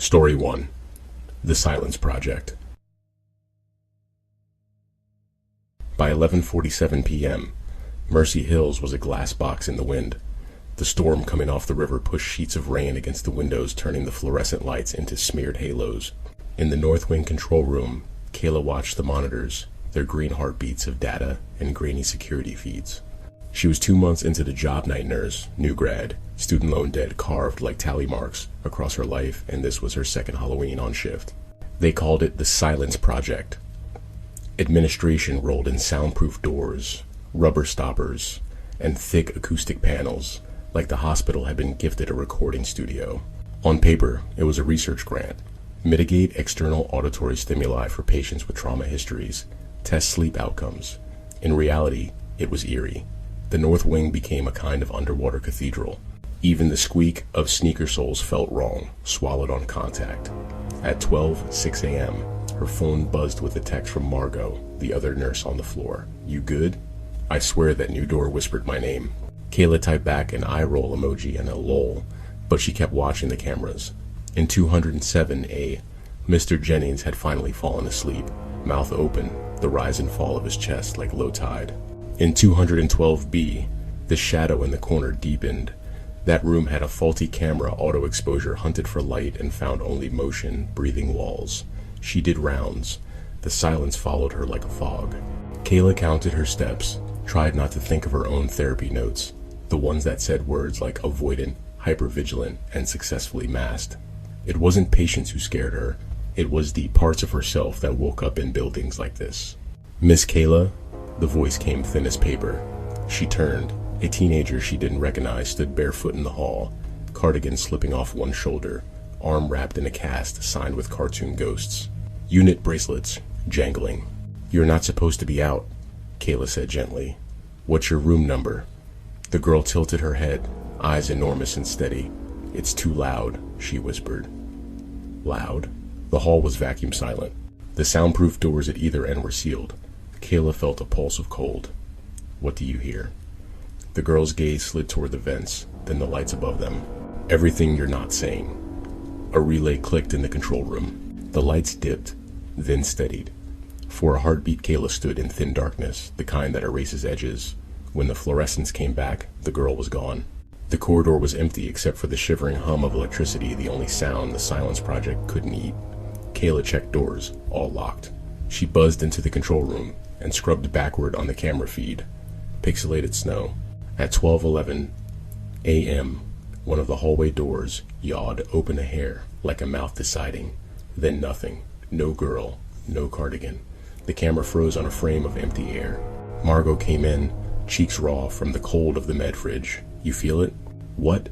Story 1. The Silence Project. By 11:47 p.m., Mercy Hills was a glass box in the wind. The storm coming off the river pushed sheets of rain against the windows, turning the fluorescent lights into smeared halos. In the North Wing control room, Kayla watched the monitors, their green heartbeats of data and grainy security feeds. She was 2 months into the job night nurse, new grad, student loan debt carved like tally marks across her life, and this was her second Halloween on shift. They called it the Silence Project. Administration rolled in soundproof doors, rubber stoppers, and thick acoustic panels, like the hospital had been gifted a recording studio. On paper, it was a research grant. Mitigate external auditory stimuli for patients with trauma histories. Test sleep outcomes. In reality, it was eerie. The North Wing became a kind of underwater cathedral. Even the squeak of sneaker soles felt wrong, swallowed on contact. At 12:06 a.m., her phone buzzed with a text from Margot, the other nurse on the floor. "You good?" I swear that new door whispered my name. Kayla typed back an eye roll emoji and a lol, but she kept watching the cameras. In 207A, Mr. Jennings had finally fallen asleep, mouth open, the rise and fall of his chest like low tide. In 212B, the shadow in the corner deepened. That room had a faulty camera auto exposure, hunted for light and found only motion, breathing walls. She did rounds. The silence followed her like a fog. Kayla counted her steps, tried not to think of her own therapy notes, the ones that said words like avoidant, hypervigilant, and successfully masked. It wasn't patients who scared her. It was the parts of herself that woke up in buildings like this. "Miss Kayla?" The voice came thin as paper. She turned. A teenager she didn't recognize stood barefoot in the hall, cardigan slipping off one shoulder, arm wrapped in a cast signed with cartoon ghosts. Unit bracelets, jangling. "You're not supposed to be out," Kayla said gently. "What's your room number?" The girl tilted her head, eyes enormous and steady. "It's too loud," she whispered. Loud? The hall was vacuum silent. The soundproof doors at either end were sealed. Kayla felt a pulse of cold. "What do you hear?" The girl's gaze slid toward the vents, then the lights above them. "Everything you're not saying." A relay clicked in the control room. The lights dipped, then steadied. For a heartbeat, Kayla stood in thin darkness, the kind that erases edges. When the fluorescence came back, the girl was gone. The corridor was empty except for the shivering hum of electricity, the only sound the Silence Project couldn't eat. Kayla checked doors, all locked. She buzzed into the control room and scrubbed backward on the camera feed. Pixelated snow. At 12:11 a.m., one of the hallway doors yawed open a hair, like a mouth deciding. Then nothing. No girl. No cardigan. The camera froze on a frame of empty air. Margot came in, cheeks raw from the cold of the med fridge. "You feel it?" "What?"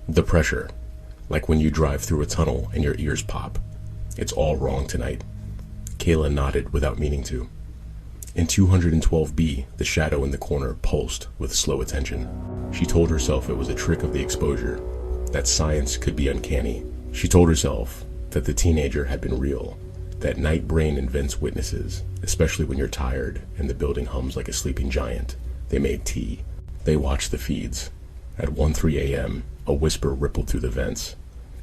"The pressure. Like when you drive through a tunnel and your ears pop. It's all wrong tonight." Kayla nodded without meaning to. In 212B, the shadow in the corner pulsed with slow attention. She told herself it was a trick of the exposure, that science could be uncanny. She told herself that the teenager had been real, that night brain invents witnesses, especially when you're tired and the building hums like a sleeping giant. They made tea. They watched the feeds. At 1:03 a.m., a whisper rippled through the vents.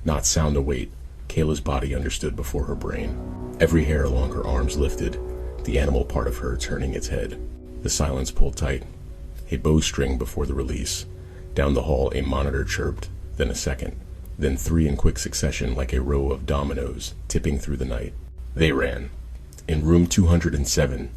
Not sound await, Kayla's body understood before her brain. Every hair along her arms lifted, the animal part of her turning its head. The silence pulled tight. A bowstring before the release. Down the hall, a monitor chirped, then a second, then three in quick succession like a row of dominoes tipping through the night. They ran. In room 207,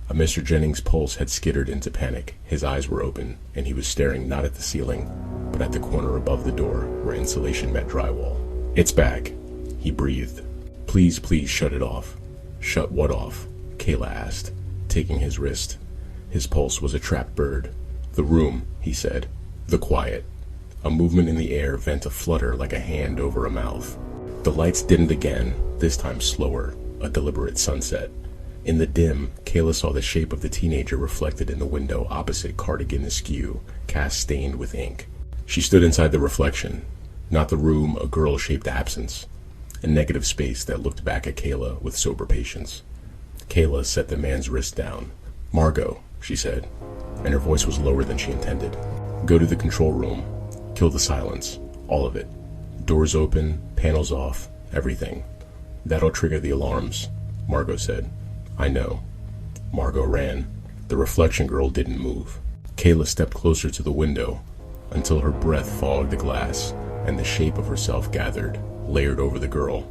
a Mr. Jennings' pulse had skittered into panic. His eyes were open, and he was staring not at the ceiling, but at the corner above the door where insulation met drywall. "It's back," he breathed. Please shut it off." "Shut what off?" Kayla asked, taking his wrist. His pulse was a trapped bird. "The room," he said. "The quiet." A movement in the air bent a flutter like a hand over a mouth. The lights dimmed again, this time slower, a deliberate sunset. In the dim, Kayla saw the shape of the teenager reflected in the window opposite cardigan askew, cast stained with ink. She stood inside the reflection. Not the room, a girl-shaped absence. A negative space that looked back at Kayla with sober patience. Kayla set the man's wrist down. "Margot," she said, and her voice was lower than she intended. "Go to the control room. Kill the silence. All of it. Doors open, panels off, everything. That'll trigger the alarms, Margot said. I know. Margot ran. The reflection girl didn't move. Kayla stepped closer to the window until her breath fogged the glass and the shape of herself gathered, layered over the girl.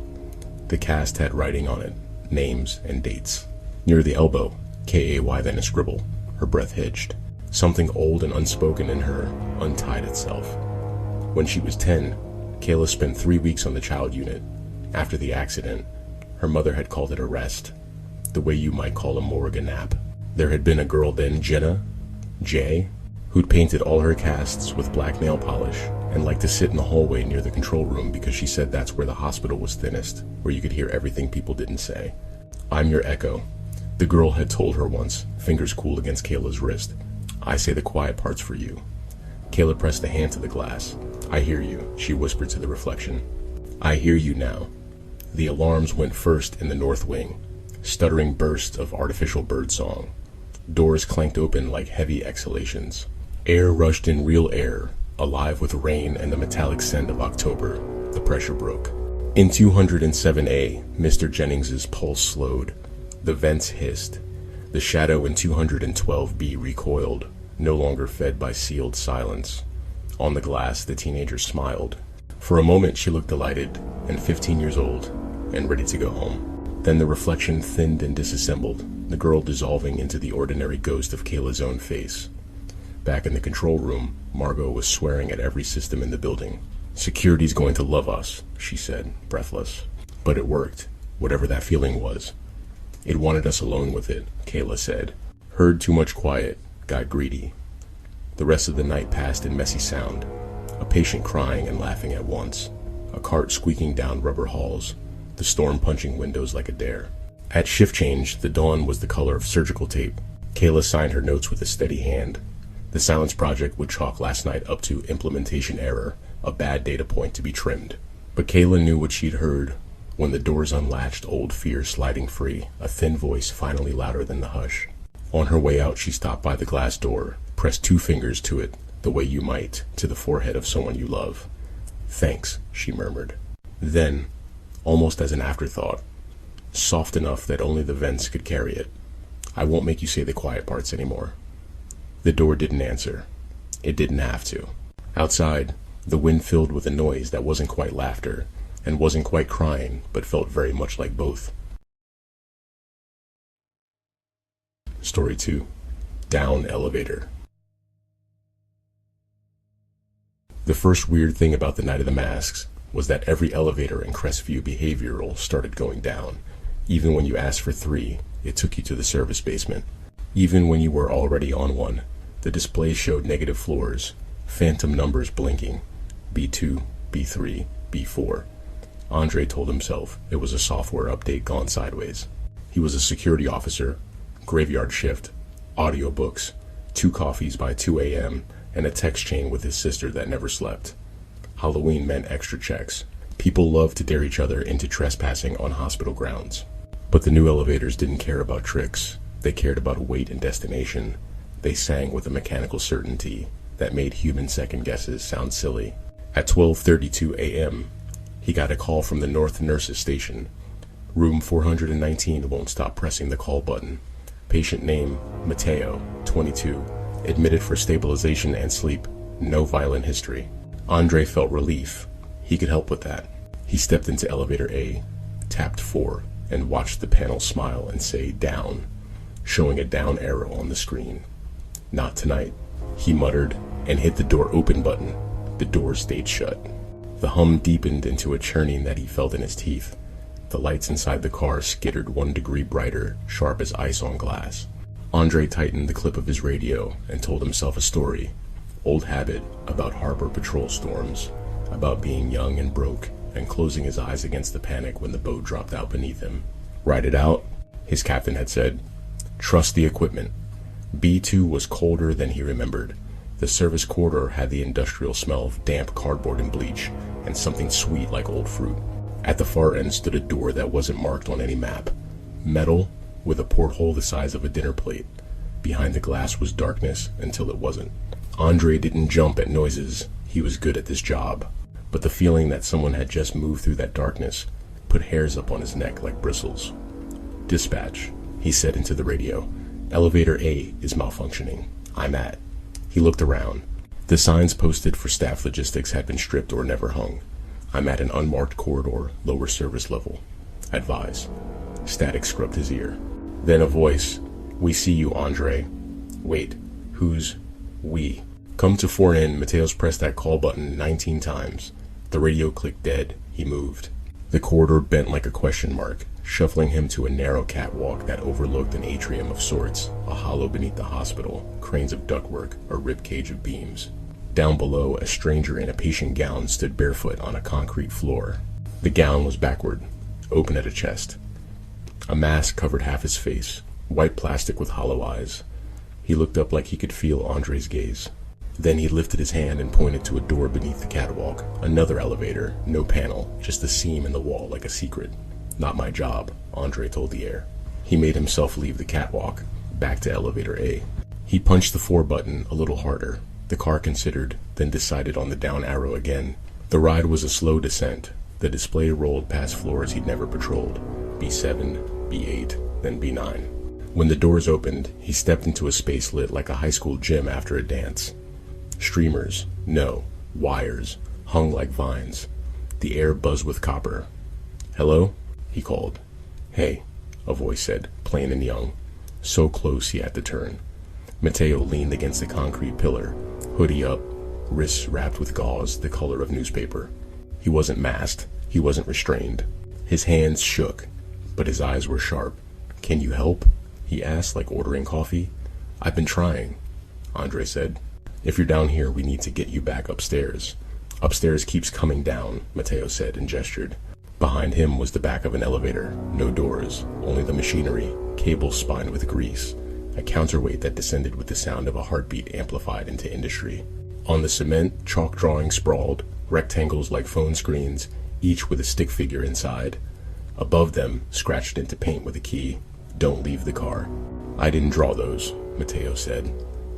The cast had writing on it, names and dates. Near the elbow, K-A-Y, then a scribble. Her breath hitched. Something old and unspoken in her untied itself. When she was 10, Kayla spent 3 weeks on the child unit. After the accident, her mother had called it a rest, the way you might call a morgue a nap. There had been a girl then, Jenna, J, who'd painted all her casts with black nail polish and liked to sit in the hallway near the control room because she said that's where the hospital was thinnest, where you could hear everything people didn't say. I'm your echo, the girl had told her once, fingers cooled against Kayla's wrist. I say the quiet parts for you. Kayla pressed a hand to the glass. I hear you, she whispered to the reflection. I hear you now. The alarms went first in the north wing, stuttering bursts of artificial birdsong. Doors clanked open like heavy exhalations. Air rushed in, real air, alive with rain and the metallic scent of October. The pressure broke. In 207A, Mr. Jennings's pulse slowed. The vents hissed. The shadow in 212B recoiled, no longer fed by sealed silence. On the glass, the teenager smiled. For a moment, she looked delighted, and 15 years old, and ready to go home. Then the reflection thinned and disassembled, the girl dissolving into the ordinary ghost of Kayla's own face. Back in the control room, Margot was swearing at every system in the building. Security's going to love us, she said, breathless. But it worked, whatever that feeling was. It wanted us alone with it, Kayla said. Heard too much quiet, got greedy. The rest of the night passed in messy sound. A patient crying and laughing at once. A cart squeaking down rubber halls. The storm punching windows like a dare. At shift change, the dawn was the color of surgical tape. Kayla signed her notes with a steady hand. The silence project would chalk last night up to implementation error, a bad data point to be trimmed. But Kayla knew what she'd heard. When the doors unlatched, old fear sliding free, a thin voice finally louder than the hush. On her way out, she stopped by the glass door, pressed 2 fingers to it, the way you might to the forehead of someone you love. Thanks, she murmured. Then, almost as an afterthought, soft enough that only the vents could carry it, I won't make you say the quiet parts anymore. The door didn't answer. It didn't have to. Outside, the wind filled with a noise that wasn't quite laughter, and wasn't quite crying, but felt very much like both. Story 2. Down Elevator. The first weird thing about the Night of the Masks was that every elevator in Crestview Behavioral started going down. Even when you asked for 3, it took you to the service basement. Even when you were already on one, the display showed negative floors, phantom numbers blinking. B2, B3, B4. Andre told himself it was a software update gone sideways. He was a security officer, graveyard shift, audiobooks, 2 coffees by 2 a.m., and a text chain with his sister that never slept. Halloween meant extra checks. People loved to dare each other into trespassing on hospital grounds. But the new elevators didn't care about tricks. They cared about weight and destination. They sang with a mechanical certainty that made human second guesses sound silly. At 12:32 a.m., he got a call from the North Nurses Station. Room 419 won't stop pressing the call button. Patient name, Mateo, 22. Admitted for stabilization and sleep. No violent history. Andre felt relief. He could help with that. He stepped into elevator A, tapped 4, and watched the panel smile and say down, showing a down arrow on the screen. Not tonight, he muttered, and hit the door open button. The door stayed shut. The hum deepened into a churning that he felt in his teeth. The lights inside the car skittered 1 degree brighter, sharp as ice on glass. Andre tightened the clip of his radio and told himself a story. Old habit, about harbor patrol storms, about being young and broke, and closing his eyes against the panic when the boat dropped out beneath him. Ride it out, his captain had said. Trust the equipment. B2 was colder than he remembered. The service corridor had the industrial smell of damp cardboard and bleach, and something sweet like old fruit. At the far end stood a door that wasn't marked on any map. Metal, with a porthole the size of a dinner plate. Behind the glass was darkness until it wasn't. Andre didn't jump at noises. He was good at this job. but the feeling that someone had just moved through that darkness put hairs up on his neck like bristles. "Dispatch," he said into the radio. "Elevator A is malfunctioning. I'm at." He looked around. The signs posted for staff logistics had been stripped or never hung. "I'm at an unmarked corridor, lower service level. Advise." Static scrubbed his ear. Then a voice. "We see you, Andre." "Wait, who's we?" "Come to 4N." Mateos pressed that call button 19 times. The radio clicked dead. He moved. The corridor bent like a question mark, shuffling him to a narrow catwalk that overlooked an atrium of sorts, a hollow beneath the hospital, cranes of ductwork, a ribcage of beams. Down below, a stranger in a patient gown stood barefoot on a concrete floor. The gown was backward, open at a chest. A mask covered half his face, white plastic with hollow eyes. He looked up like he could feel Andre's gaze. Then he lifted his hand and pointed to a door beneath the catwalk. Another elevator, no panel, just a seam in the wall like a secret. "Not my job," Andre told the air. He made himself leave the catwalk, back to elevator A. He punched the 4 button a little harder. The car considered, then decided on the down arrow again. The ride was a slow descent. The display rolled past floors he'd never patrolled. B7, B8, then B9. When the doors opened, he stepped into a space lit like a high school gym after a dance. Streamers, no, wires, hung like vines. The air buzzed with copper. "Hello?" he called. "Hey," a voice said, plain and young. So close he had to turn. Mateo leaned against a concrete pillar, hoodie up, wrists wrapped with gauze the color of newspaper. He wasn't masked. He wasn't restrained. His hands shook, but his eyes were sharp. "Can you help?" he asked, like ordering coffee. "I've been trying," Andre said. "If you're down here, we need to get you back upstairs." "Upstairs keeps coming down," Mateo said and gestured. Behind him was the back of an elevator. No doors, only the machinery, cables spined with grease, a counterweight that descended with the sound of a heartbeat amplified into industry. On the cement, chalk drawings sprawled, rectangles like phone screens, each with a stick figure inside. Above them, scratched into paint with a key, "Don't leave the car." "I didn't draw those," Mateo said.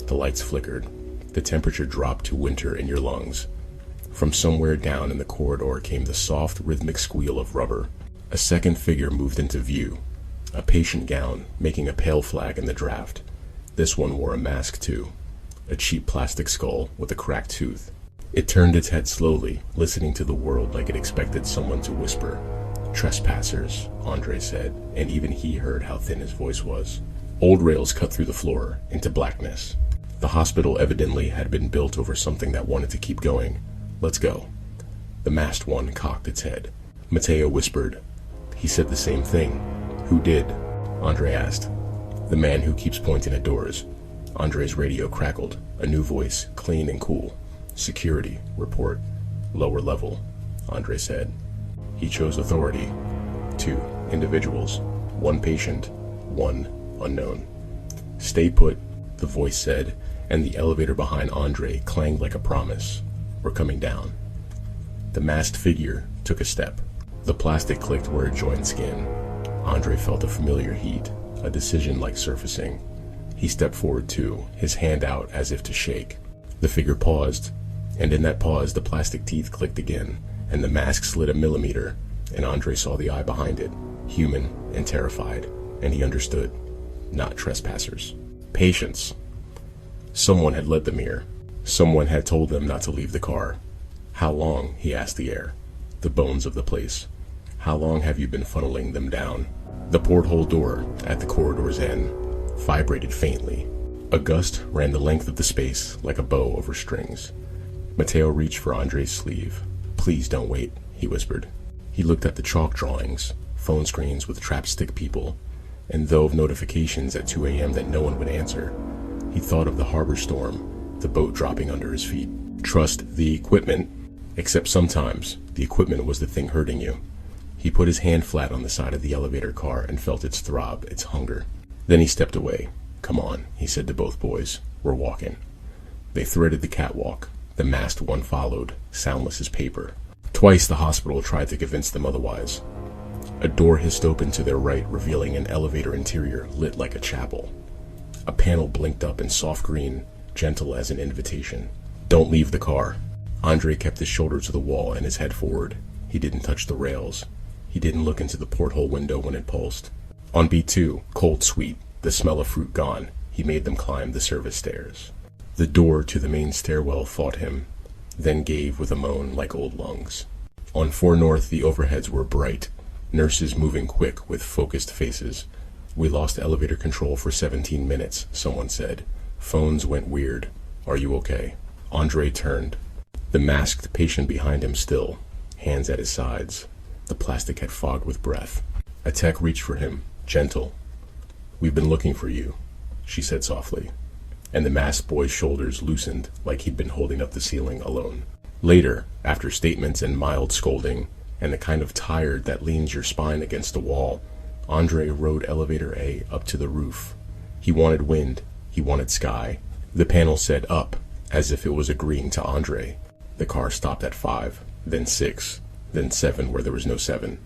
The lights flickered. The temperature dropped to winter in your lungs. From somewhere down in the corridor came the soft, rhythmic squeal of rubber. A second figure moved into view. A patient gown, making a pale flag in the draft. This one wore a mask too. A cheap plastic skull with a cracked tooth. It turned its head slowly, listening to the world like it expected someone to whisper. "Trespassers," Andre said, and even he heard how thin his voice was. Old rails cut through the floor, into blackness. The hospital evidently had been built over something that wanted to keep going. "Let's go." The masked one cocked its head. Mateo whispered. "He said the same thing." "Who did?" Andre asked. "The man who keeps pointing at doors." Andre's radio crackled. A new voice, clean and cool. "Security, report. Lower level," Andre said. He chose authority. 2 individuals. 1 patient. 1 unknown. "Stay put," the voice said, and the elevator behind Andre clanged like a promise. "We're coming down." The masked figure took a step. The plastic clicked where it joined skin. Andre felt a familiar heat, a decision like surfacing. He stepped forward too, his hand out as if to shake. The figure paused, and in that pause the plastic teeth clicked again, and the mask slid a millimeter, and Andre saw the eye behind it, human and terrified, and he understood. Not trespassers. Patients. Someone had led them here. Someone had told them not to leave the car. "How long?" he asked the air. The bones of the place. "How long have you been funneling them down?" The porthole door, at the corridor's end, vibrated faintly. A gust ran the length of the space like a bow over strings. Mateo reached for Andre's sleeve. "Please don't wait," he whispered. He looked at the chalk drawings, phone screens with trapped stick people, and though of notifications at 2 a.m. that no one would answer, he thought of the harbor storm, the boat dropping under his feet. Trust the equipment, except sometimes the equipment was the thing hurting you. He put his hand flat on the side of the elevator car and felt its throb, its hunger. Then he stepped away. "Come on," he said to both boys. "We're walking." They threaded the catwalk. The masked one followed, soundless as paper. Twice the hospital tried to convince them otherwise. A door hissed open to their right, revealing an elevator interior lit like a chapel. A panel blinked up in soft green, gentle as an invitation. "Don't leave the car," Andre kept his shoulder to the wall and his head forward. He didn't touch the rails. He didn't look into the porthole window when it pulsed. On B2, cold sweet, the smell of fruit gone, he made them climb the service stairs. The door to the main stairwell fought him, then gave with a moan like old lungs. On 4 North, the overheads were bright, nurses moving quick with focused faces. We lost elevator control for 17 minutes, someone said. Phones went weird. Are you okay? Andre turned. The masked patient behind him still, hands at his sides. The plastic had fogged with breath. A tech reached for him, gentle. We've been looking for you, she said softly, and the masked boy's shoulders loosened like he'd been holding up the ceiling alone. Later, after statements and mild scolding, and the kind of tired that leans your spine against a wall, Andre rode elevator A up to the roof. He wanted wind, he wanted sky. The panel said up, as if it was agreeing to Andre. The car stopped at 5, then 6, then 7 where there was no 7.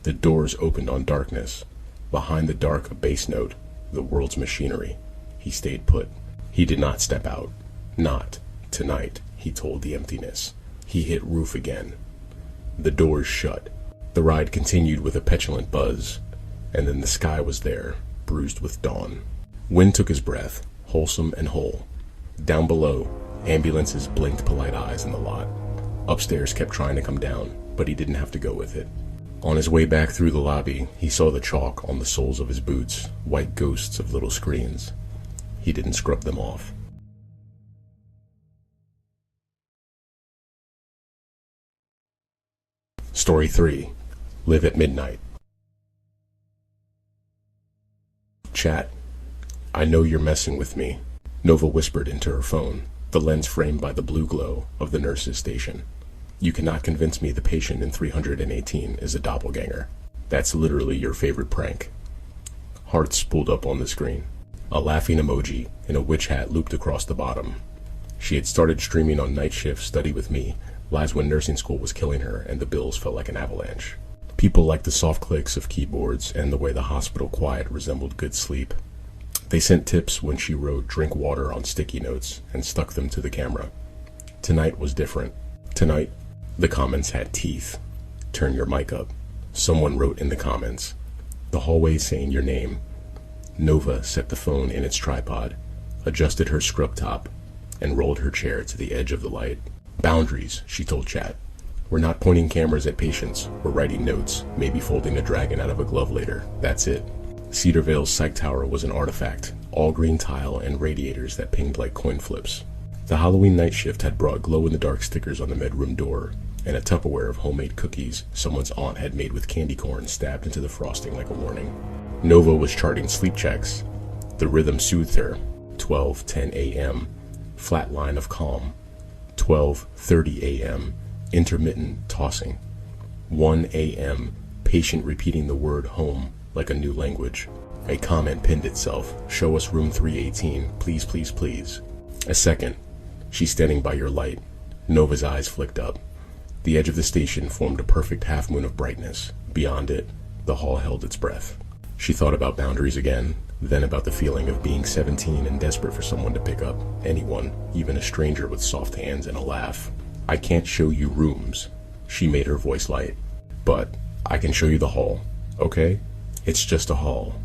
The doors opened on darkness. Behind the dark a bass note, the world's machinery. He stayed put. He did not step out. Not tonight, he told the emptiness. He hit roof again. The doors shut. The ride continued with a petulant buzz, and then the sky was there, bruised with dawn. Wind took his breath, wholesome and whole. Down below, ambulances blinked polite eyes in the lot. Upstairs kept trying to come down, but he didn't have to go with it. On his way back through the lobby, he saw the chalk on the soles of his boots, white ghosts of little screens. He didn't scrub them off. Story 3. Live at Midnight. Chat. I know you're messing with me, Nova whispered into her phone, the lens framed by the blue glow of the nurse's station. You cannot convince me the patient in 318 is a doppelganger. That's literally your favorite prank. Hearts spooled up on the screen. A laughing emoji and a witch hat looped across the bottom. She had started streaming on night shift study with me, lives when nursing school was killing her and the bills felt like an avalanche. People liked the soft clicks of keyboards and the way the hospital quiet resembled good sleep. They sent tips when she wrote drink water on sticky notes and stuck them to the camera. Tonight was different. Tonight, the comments had teeth. Turn your mic up. Someone wrote in the comments. The hallway saying your name. Nova set the phone in its tripod, adjusted her scrub top, and rolled her chair to the edge of the light. Boundaries, she told chat. We're not pointing cameras at patients. We're writing notes, maybe folding a dragon out of a glove later. That's it. Cedarvale's psych tower was an artifact, all green tile and radiators that pinged like coin flips. The Halloween night shift had brought glow-in-the-dark stickers on the bedroom door, and a Tupperware of homemade cookies someone's aunt had made with candy corn stabbed into the frosting like a warning. Nova was charting sleep checks. The rhythm soothed her. 12:10 a.m., flat line of calm. 12:30 a.m., intermittent tossing. 1 a.m., patient repeating the word home like a new language. A comment pinned itself. Show us room 318, please, please, please. A second. She's standing by your light. Nova's eyes flicked up. The edge of the station formed a perfect half moon of brightness. Beyond it, the hall held its breath. She thought about boundaries again, then about the feeling of being 17 and desperate for someone to pick up. Anyone, even a stranger with soft hands and a laugh. I can't show you rooms. She made her voice light. But I can show you the hall, okay? It's just a hall.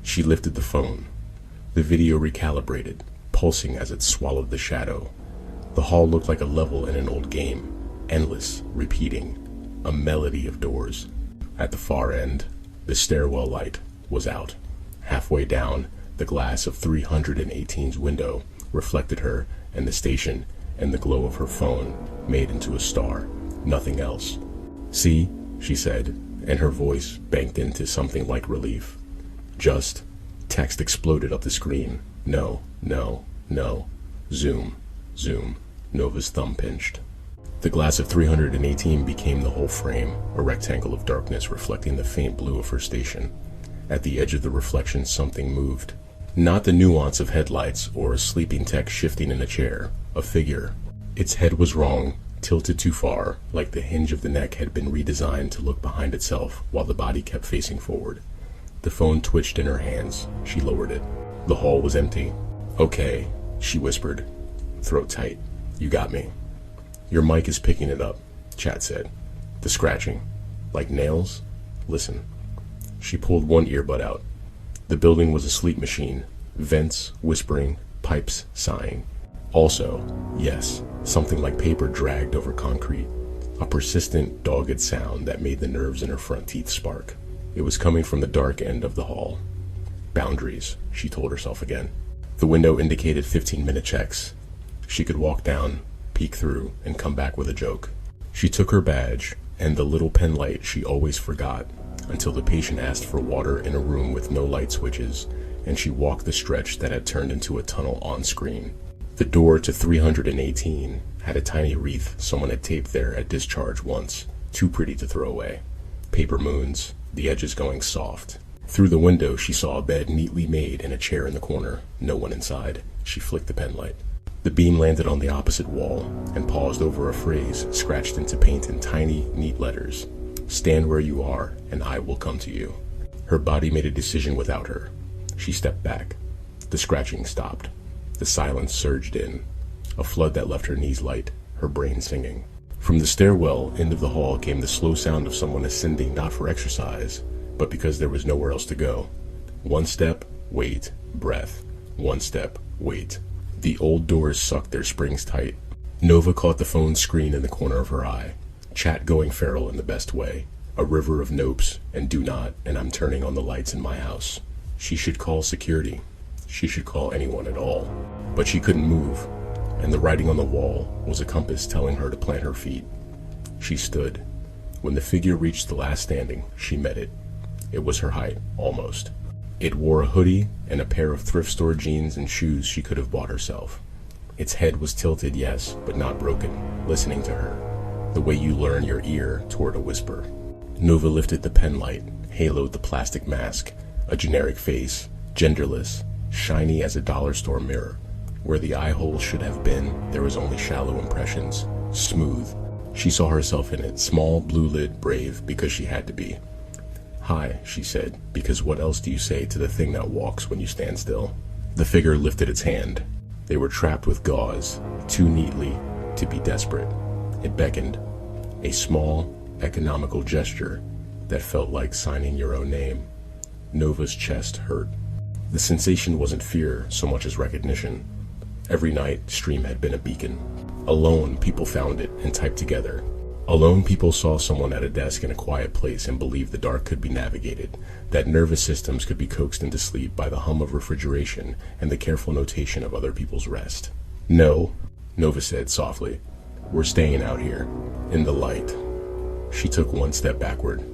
She lifted the phone. The video recalibrated, pulsing as it swallowed the shadow. The hall looked like a level in an old game, endless, repeating, a melody of doors. At the far end, the stairwell light was out. Halfway down, the glass of 318's window reflected her and the station, and the glow of her phone made into a star, nothing else. See, she said, and her voice banked into something like relief. Just, text exploded up the screen. No, no, no. Zoom, zoom. Nova's thumb pinched. The glass of 318 became the whole frame, a rectangle of darkness reflecting the faint blue of her station. At the edge of the reflection, something moved. Not the nuance of headlights or a sleeping tech shifting in a chair. A figure. Its head was wrong, tilted too far, like the hinge of the neck had been redesigned to look behind itself while the body kept facing forward. The phone twitched in her hands. She lowered it. The hall was empty. Okay, she whispered. Throat tight. You got me. Your mic is picking it up, Chat said. The scratching. Like nails? Listen. She pulled one earbud out. The building was a sleep machine. Vents, whispering, pipes, sighing. Also, yes, something like paper dragged over concrete. A persistent, dogged sound that made the nerves in her front teeth spark. It was coming from the dark end of the hall. Boundaries, she told herself again. The window indicated 15-minute checks. She could walk down, peek through, and come back with a joke. She took her badge and the little pen light she always forgot until the patient asked for water in a room with no light switches, and she walked the stretch that had turned into a tunnel on screen. The door to 318 had a tiny wreath someone had taped there at discharge once, too pretty to throw away. Paper moons, the edges going soft. Through the window she saw a bed neatly made and a chair in the corner, no one inside. She flicked the pen light. The beam landed on the opposite wall and paused over a phrase scratched into paint in tiny, neat letters. Stand where you are, and I will come to you. Her body made a decision without her. She stepped back. The scratching stopped. The silence surged in, a flood that left her knees light, her brain singing. From the stairwell end of the hall came the slow sound of someone ascending not for exercise, but because there was nowhere else to go. One step, wait, breath. One step, wait. The old doors sucked their springs tight. Nova caught the phone screen in the corner of her eye. Chat going feral in the best way. A river of nopes and do not, and I'm turning on the lights in my house. She should call security. She should call anyone at all. But she couldn't move, and the writing on the wall was a compass telling her to plant her feet. She stood. When the figure reached the last standing, she met it. It was her height, almost. It wore a hoodie and a pair of thrift store jeans and shoes she could have bought herself. Its head was tilted, yes, but not broken, listening to her, the way you learn your ear toward a whisper. Nova lifted the pen light, haloed the plastic mask, a generic face, genderless, shiny as a dollar store mirror. Where the eye hole should have been, there was only shallow impressions, smooth. She saw herself in it, small, blue-lid, brave, because she had to be. Hi, she said, because what else do you say to the thing that walks when you stand still? The figure lifted its hand. They were trapped with gauze, too neatly to be desperate. It beckoned, a small, economical gesture that felt like signing your own name. Nova's chest hurt. The sensation wasn't fear so much as recognition. Every night, Stream had been a beacon. Alone, people found it and typed together. Alone, people saw someone at a desk in a quiet place and believed the dark could be navigated, that nervous systems could be coaxed into sleep by the hum of refrigeration and the careful notation of other people's rest. No, Nova said softly. We're staying out here, in the light. She took one step backward.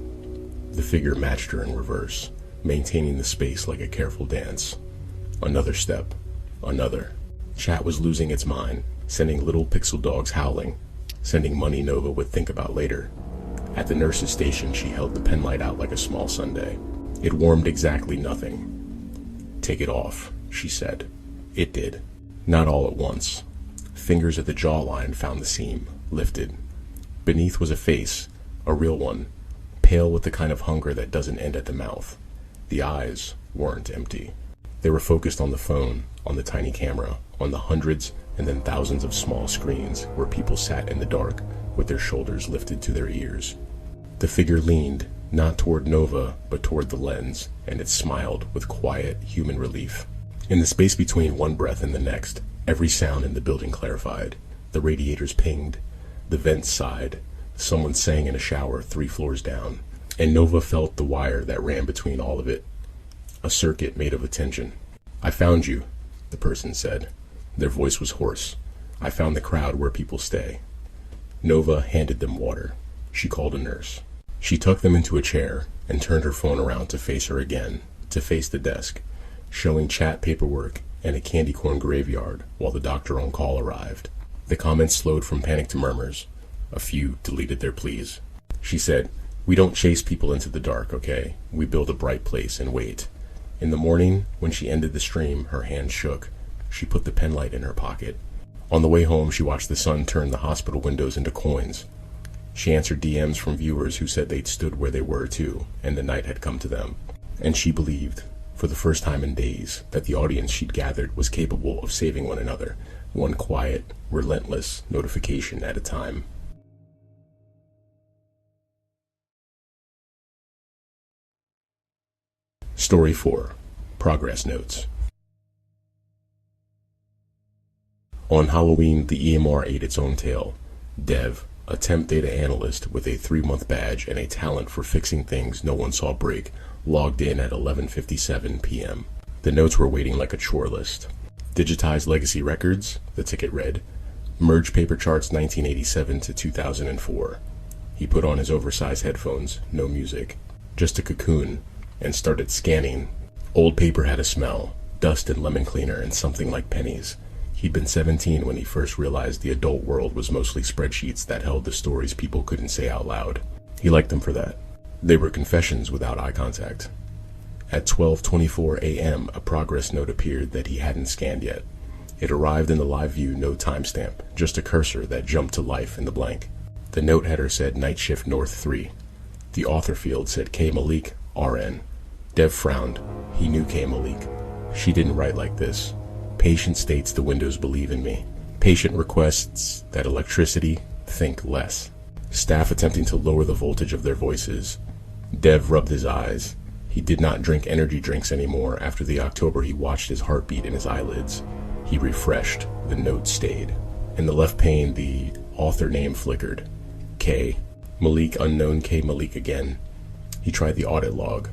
The figure matched her in reverse, maintaining the space like a careful dance. Another step. Another. Chat was losing its mind, sending little pixel dogs howling, sending money Nova would think about later. At the nurse's station, she held the penlight out like a small sundae. It warmed exactly nothing. Take it off, she said. It did. Not all at once. Fingers at the jawline found the seam, lifted. Beneath was a face, a real one, pale with the kind of hunger that doesn't end at the mouth. The eyes weren't empty. They were focused on the phone, on the tiny camera, on the hundreds and then thousands of small screens where people sat in the dark with their shoulders lifted to their ears. The figure leaned, not toward Nova, but toward the lens, and it smiled with quiet, human relief. In the space between one breath and the next, every sound in the building clarified. The radiators pinged, the vents sighed, someone sang in a shower 3 floors down, and Nova felt the wire that ran between all of it. A circuit made of attention. I found you, the person said. Their voice was hoarse. I found the crowd where people stay. Nova handed them water. She called a nurse. She tucked them into a chair and turned her phone around to face her again, to face the desk, showing chat paperwork and a candy corn graveyard while the doctor on call arrived. The comments slowed from panic to murmurs. A few deleted their pleas. She said, "We don't chase people into the dark, okay? We build a bright place and wait." In the morning, when she ended the stream, her hand shook. She put the penlight in her pocket. On the way home, she watched the sun turn the hospital windows into coins. She answered DMs from viewers who said they'd stood where they were too, and the night had come to them. And she believed, for the first time in days, that the audience she'd gathered was capable of saving one another, one quiet, relentless notification at a time. Story 4. Progress Notes. On Halloween, the EMR ate its own tail. Dev, a temp data analyst with a 3-month badge and a talent for fixing things no one saw break, logged in at 11:57 p.m. The notes were waiting like a chore list. Digitize legacy records, the ticket read. Merge paper charts 1987 to 2004. He put on his oversized headphones, no music, just a cocoon, and started scanning. Old paper had a smell, dust and lemon cleaner and something like pennies. He'd been 17 when he first realized the adult world was mostly spreadsheets that held the stories people couldn't say out loud. He liked them for that. They were confessions without eye contact. At 12:24 a.m., a progress note appeared that he hadn't scanned yet. It arrived in the live view, no timestamp, just a cursor that jumped to life in the blank. The note header said Night Shift North 3. The author field said K. Malik, RN. Dev frowned. He knew K. Malik. She didn't write like this. Patient states the windows believe in me. Patient requests that electricity think less. Staff attempting to lower the voltage of their voices. Dev rubbed his eyes. He did not drink energy drinks anymore after the October he watched his heartbeat in his eyelids. He refreshed. The note stayed. In the left pane, the author name flickered. K. Malik, unknown K. Malik again. He tried the audit log.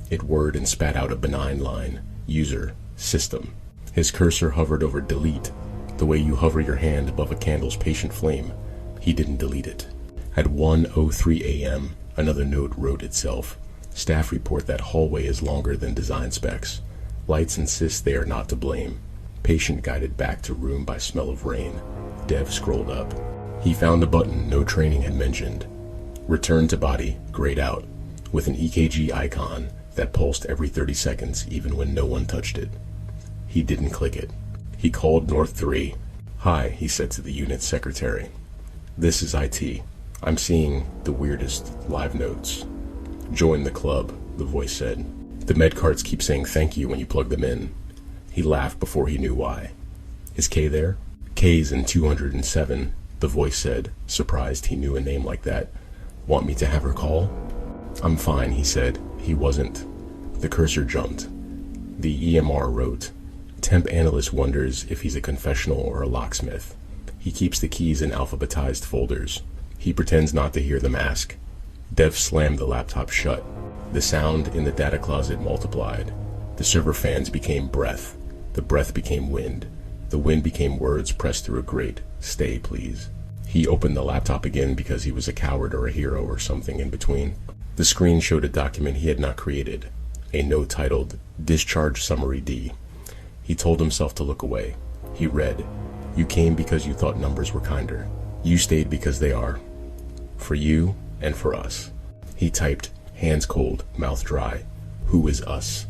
It whirred and spat out a benign line. User. System. His cursor hovered over delete, the way you hover your hand above a candle's patient flame. He didn't delete it. At 1:03 a.m., another note wrote itself. Staff report that hallway is longer than design specs. Lights insist they are not to blame. Patient guided back to room by smell of rain. Dev scrolled up. He found a button no training had mentioned. Return to body, grayed out, with an EKG icon that pulsed every 30 seconds even when no one touched it. He didn't click it. He called North 3. Hi, he said to the unit's secretary. This is IT. I'm seeing the weirdest live notes. Join the club, the voice said. The med cards keep saying thank you when you plug them in. He laughed before he knew why. Is Kay there? Kay's in 207, the voice said, surprised he knew a name like that. Want me to have her call? I'm fine, he said. He wasn't. The cursor jumped. The EMR wrote. Temp analyst wonders if he's a confessional or a locksmith. He keeps the keys in alphabetized folders. He pretends not to hear them ask. Dev slammed the laptop shut. The sound in the data closet multiplied. The server fans became breath. The breath became wind. The wind became words pressed through a grate. Stay, please. He opened the laptop again because he was a coward or a hero or something in between. The screen showed a document he had not created. A note titled, Discharge Summary D. He told himself to look away. He read, You came because you thought numbers were kinder. You stayed because they are. For you and for us. He typed, hands cold, mouth dry. Who is us?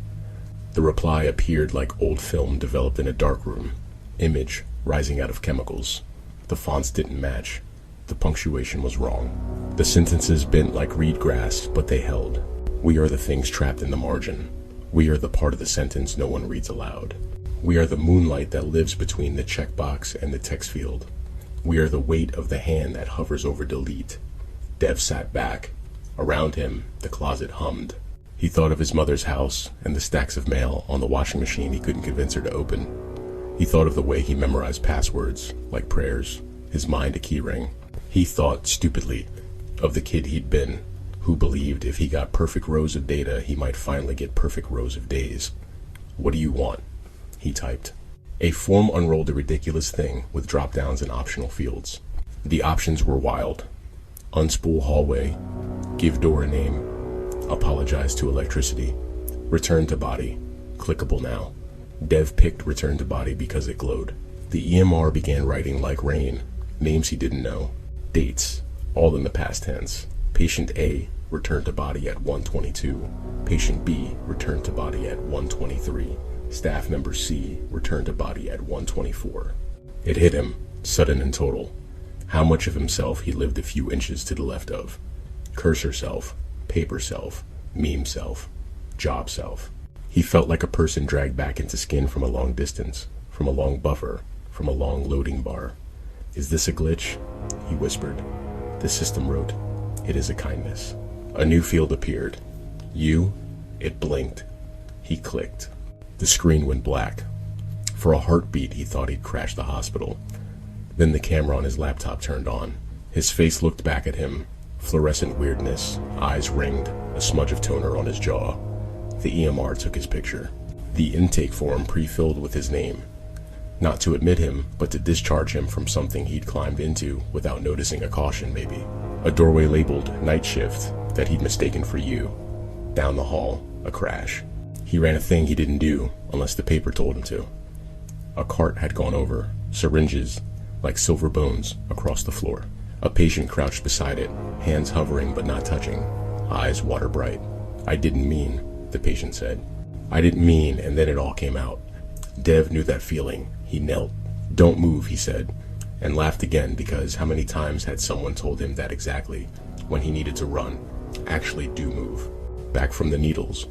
The reply appeared like old film developed in a darkroom. Image rising out of chemicals. The fonts didn't match. The punctuation was wrong. The sentences bent like reed grass, but they held. We are the things trapped in the margin. We are the part of the sentence no one reads aloud. We are the moonlight that lives between the checkbox and the text field. We are the weight of the hand that hovers over delete. Dev sat back. Around him, the closet hummed. He thought of his mother's house and the stacks of mail on the washing machine he couldn't convince her to open. He thought of the way he memorized passwords, like prayers, his mind a keyring. He thought, stupidly, of the kid he'd been, who believed if he got perfect rows of data, he might finally get perfect rows of days. What do you want? He typed. A form unrolled a ridiculous thing with drop-downs and optional fields. The options were wild. Unspool hallway, give door a name, apologize to electricity, return to body, clickable now. Dev picked return to body because it glowed. The EMR began writing like rain, names he didn't know, dates, all in the past tense. Patient A returned to body at 1:22. Patient B returned to body at 1:23. Staff member C returned to body at 1:24. It hit him, sudden and total. How much of himself he lived a few inches to the left of. Cursor self, paper self, meme self, job self. He felt like a person dragged back into skin from a long distance, from a long buffer, from a long loading bar. "Is this a glitch?" he whispered. The system wrote, "It is a kindness." A new field appeared. "You?" It blinked. He clicked. The screen went black. For a heartbeat, he thought he'd crashed the hospital. Then the camera on his laptop turned on. His face looked back at him. Fluorescent weirdness, eyes ringed, a smudge of toner on his jaw. The EMR took his picture. The intake form pre-filled with his name. Not to admit him, but to discharge him from something he'd climbed into without noticing a caution maybe. A doorway labeled night shift that he'd mistaken for you. Down the hall, a crash. He ran a thing he didn't do unless the paper told him to. A cart had gone over, syringes, like silver bones, across the floor. A patient crouched beside it, hands hovering but not touching, eyes water bright. "I didn't mean," the patient said. "I didn't mean," and then it all came out. Dev knew that feeling. He knelt. "Don't move," he said, and laughed again because how many times had someone told him that exactly, when he needed to run? Actually do move. Back from the needles.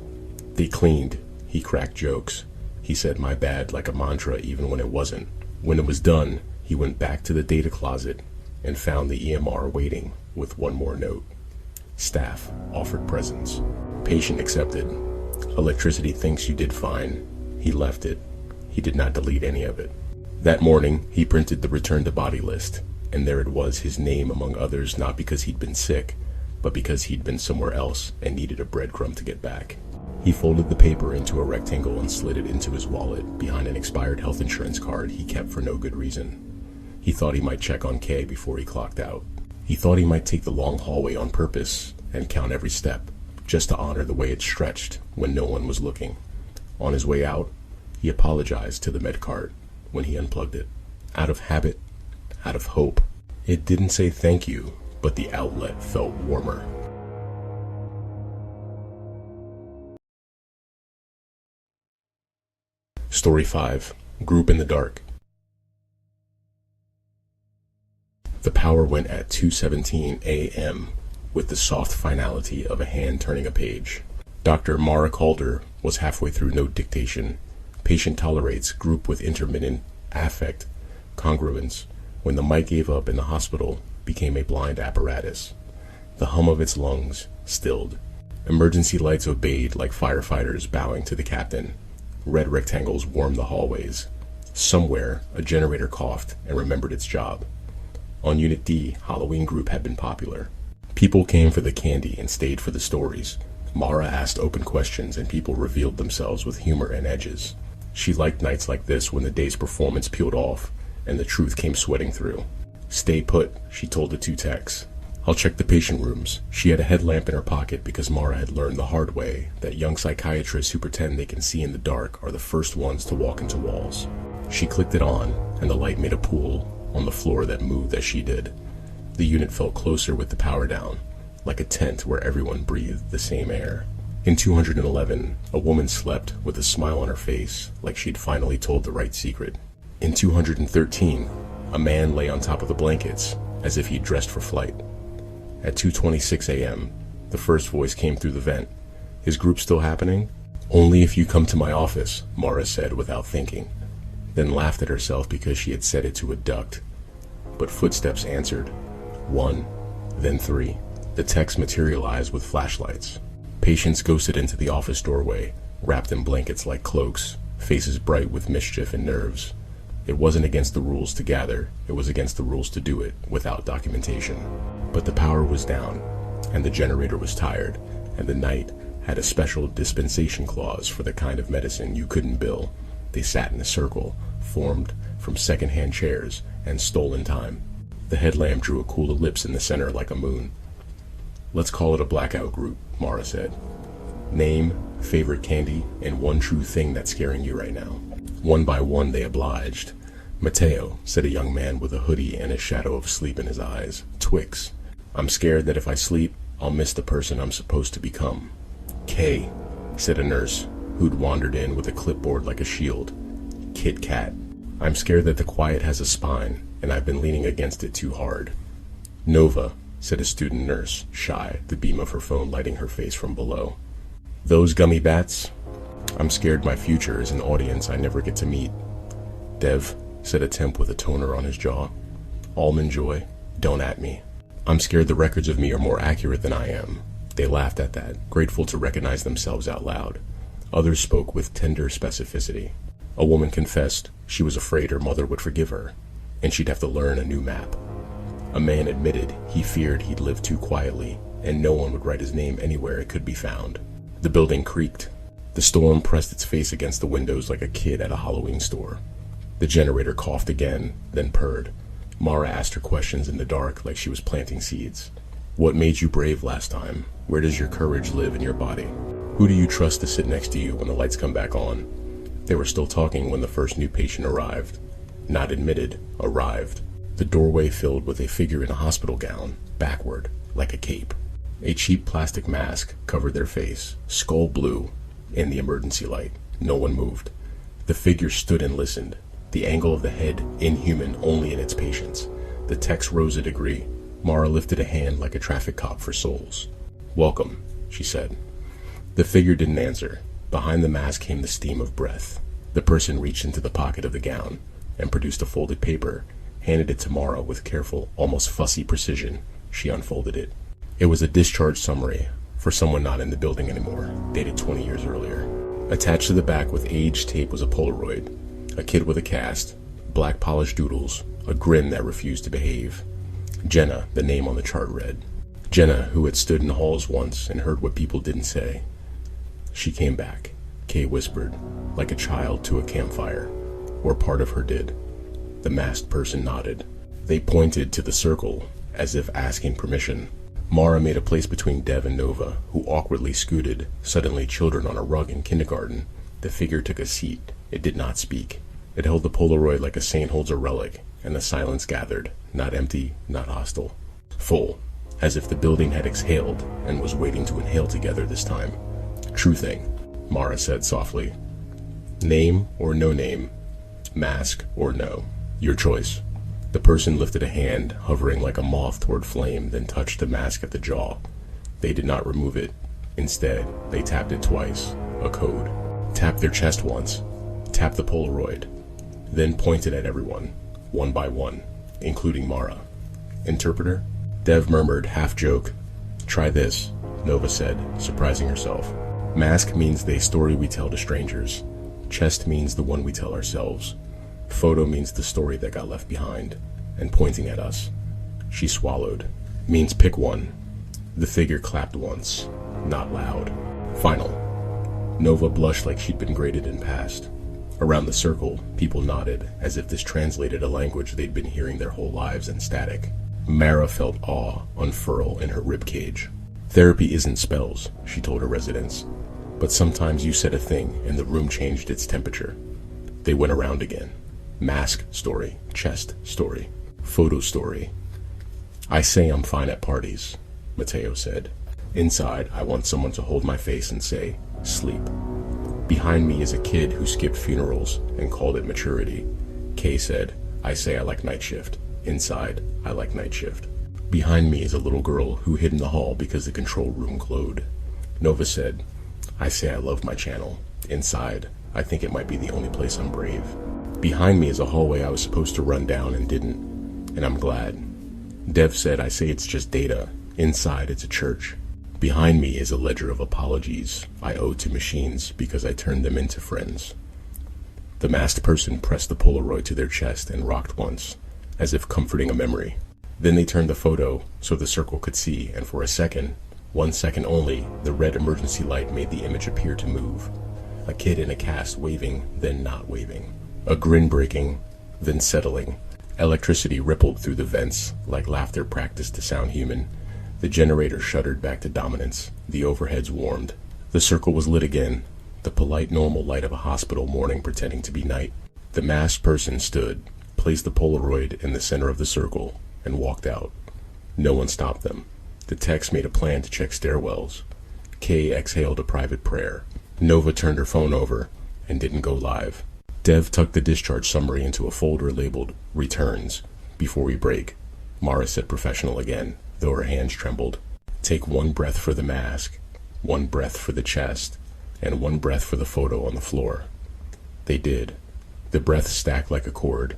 They cleaned. He cracked jokes. He said "my bad" like a mantra even when it wasn't. When it was done, he went back to the data closet and found the EMR waiting with one more note. Staff offered presents. Patient accepted. Electricity thinks you did fine. He left it. He did not delete any of it. That morning, he printed the return to body list, and there it was, his name among others, not because he'd been sick, but because he'd been somewhere else and needed a breadcrumb to get back. He folded the paper into a rectangle and slid it into his wallet behind an expired health insurance card he kept for no good reason. He thought he might check on Kay before he clocked out. He thought he might take the long hallway on purpose and count every step, just to honor the way it stretched when no one was looking. On his way out, he apologized to the med cart when he unplugged it. Out of habit, out of hope. It didn't say thank you, but the outlet felt warmer. Story 5. Group in the Dark. The power went at 2:17 a.m. with the soft finality of a hand turning a page. Dr. Mara Calder was halfway through note dictation. Patient tolerates group with intermittent affect congruence when the mic gave up and the hospital became a blind apparatus. The hum of its lungs stilled. Emergency lights obeyed like firefighters bowing to the captain. Red rectangles warmed the hallways. Somewhere, a generator coughed and remembered its job. On Unit D, Halloween group had been popular. People came for the candy and stayed for the stories. Mara asked open questions and people revealed themselves with humor and edges. She liked nights like this when the day's performance peeled off and the truth came sweating through. "Stay put," she told the two techs. "I'll check the patient rooms." She had a headlamp in her pocket because Mara had learned the hard way that young psychiatrists who pretend they can see in the dark are the first ones to walk into walls. She clicked it on and the light made a pool on the floor that moved as she did. The unit felt closer with the power down, like a tent where everyone breathed the same air. In 211, a woman slept with a smile on her face, like she'd finally told the right secret. In 213, a man lay on top of the blankets, as if he'd dressed for flight. At 2:26 a.m., the first voice came through the vent. "Is group still happening?" "Only if you come to my office," Mara said without thinking, then laughed at herself because she had said it to a duct. But footsteps answered. 1, then 3. The techs materialized with flashlights. Patients ghosted into the office doorway, wrapped in blankets like cloaks, faces bright with mischief and nerves. It wasn't against the rules to gather, it was against the rules to do it without documentation. But the power was down, and the generator was tired, and the night had a special dispensation clause for the kind of medicine you couldn't bill. They sat in a circle, formed from second-hand chairs, and stolen time. The headlamp drew a cool ellipse in the center like a moon. "Let's call it a blackout group," Mara said. "Name, favorite candy, and one true thing that's scaring you right now." One by one they obliged. "Mateo," said a young man with a hoodie and a shadow of sleep in his eyes. "Twix. I'm scared that if I sleep, I'll miss the person I'm supposed to become." "Kay," said a nurse who'd wandered in with a clipboard like a shield. "Kit Kat. I'm scared that the quiet has a spine, and I've been leaning against it too hard." "Nova," said a student nurse, shy, the beam of her phone lighting her face from below. "Those gummy bats? I'm scared my future is an audience I never get to meet." "Dev," said a temp with a toner on his jaw. Almond Joy, don't at me. I'm scared the records of me are more accurate than I am. They laughed at that, grateful to recognize themselves out loud. Others spoke with tender specificity. A woman confessed she was afraid her mother would forgive her, and she'd have to learn a new map. A man admitted he feared he'd lived too quietly, and no one would write his name anywhere it could be found. The building creaked. The storm pressed its face against the windows like a kid at a Halloween store. The generator coughed again, then purred. Mara asked her questions in the dark like she was planting seeds. What made you brave last time? Where does your courage live in your body? Who do you trust to sit next to you when the lights come back on? They were still talking when the first new patient arrived. Not admitted, arrived. The doorway filled with a figure in a hospital gown, backward, like a cape. A cheap plastic mask covered their face, skull blue, in the emergency light. No one moved. The figure stood and listened, the angle of the head inhuman only in its patience. The text rose a degree. Mara lifted a hand like a traffic cop for souls. Welcome, she said. The figure didn't answer. Behind the mask came the steam of breath. The person reached into the pocket of the gown and produced a folded paper, handed it to Mara with careful, almost fussy precision. She unfolded it. It was a discharge summary for someone not in the building anymore, dated 20 years earlier. Attached to the back with age tape was a Polaroid, a kid with a cast, black polished doodles, a grin that refused to behave. Jenna, the name on the chart read. Jenna, who had stood in halls once and heard what people didn't say. She came back, Kay whispered, like a child to a campfire, or part of her did. The masked person nodded. They pointed to the circle, as if asking permission. Mara made a place between Dev and Nova, who awkwardly scooted, suddenly children on a rug in kindergarten. The figure took a seat. It did not speak. It held the Polaroid like a saint holds a relic, and the silence gathered, not empty, not hostile. Full, as if the building had exhaled and was waiting to inhale together this time. True thing, Mara said softly. Name or no name? Mask or no? Your choice. The person lifted a hand, hovering like a moth toward flame, then touched the mask at the jaw. They did not remove it. Instead, they tapped it twice, a code. Tapped their chest once, tapped the Polaroid, then pointed at everyone, one by one, including Mara. Interpreter? Dev murmured, half-joke. Try this, Nova said, surprising herself. Mask means the story we tell to strangers. Chest means the one we tell ourselves. Photo means the story that got left behind, and pointing at us. She swallowed. Means pick one. The figure clapped once, not loud. Final. Nova blushed like she'd been graded and passed. Around the circle, people nodded, as if this translated a language they'd been hearing their whole lives in static. Mara felt awe unfurl in her ribcage. Therapy isn't spells, she told her residents. But sometimes you said a thing and the room changed its temperature. They went around again. Mask story, chest story, photo story. I say I'm fine at parties, Mateo said. Inside, I want someone to hold my face and say, sleep. Behind me is a kid who skipped funerals and called it maturity. Kay said, I say I like night shift. Inside, I like night shift. Behind me is a little girl who hid in the hall because the control room glowed. Nova said, I say I love my channel. Inside, I think it might be the only place I'm brave. Behind me is a hallway I was supposed to run down and didn't, and I'm glad. Dev said, I say it's just data. Inside, it's a church. Behind me is a ledger of apologies I owe to machines because I turned them into friends. The masked person pressed the Polaroid to their chest and rocked once, as if comforting a memory. Then they turned the photo so the circle could see, and for a second, 1 second only, the red emergency light made the image appear to move. A kid in a cast waving, then not waving. A grin breaking, then settling. Electricity rippled through the vents, like laughter practiced to sound human. The generator shuddered back to dominance. The overheads warmed. The circle was lit again, the polite normal light of a hospital morning pretending to be night. The masked person stood, placed the Polaroid in the center of the circle, and walked out. No one stopped them. The techs made a plan to check stairwells. Kay exhaled a private prayer. Nova turned her phone over and didn't go live. Dev tucked the discharge summary into a folder labeled Returns. Before we break, Mara said professional again, though her hands trembled. Take one breath for the mask, one breath for the chest, and one breath for the photo on the floor. They did. The breath stacked like a cord,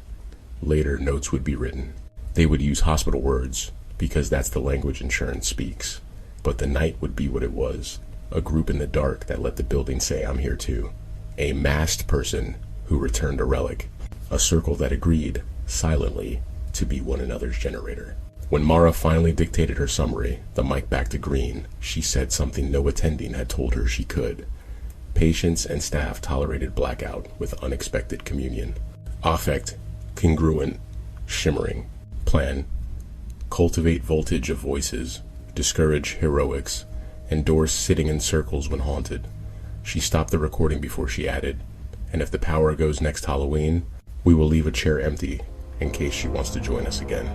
Later, notes would be written. They would use hospital words, because that's the language insurance speaks. But the night would be what it was, a group in the dark that let the building say, "I'm here too." A masked person who returned a relic. A circle that agreed, silently, to be one another's generator. When Mara finally dictated her summary, the mic back to Green, she said something no attending had told her she could. Patients and staff tolerated blackout with unexpected communion. Affect, congruent, shimmering. Plan, cultivate voltage of voices, discourage heroics, endorse sitting in circles when haunted. She stopped the recording before she added, "And if the power goes next Halloween, we will leave a chair empty in case she wants to join us again."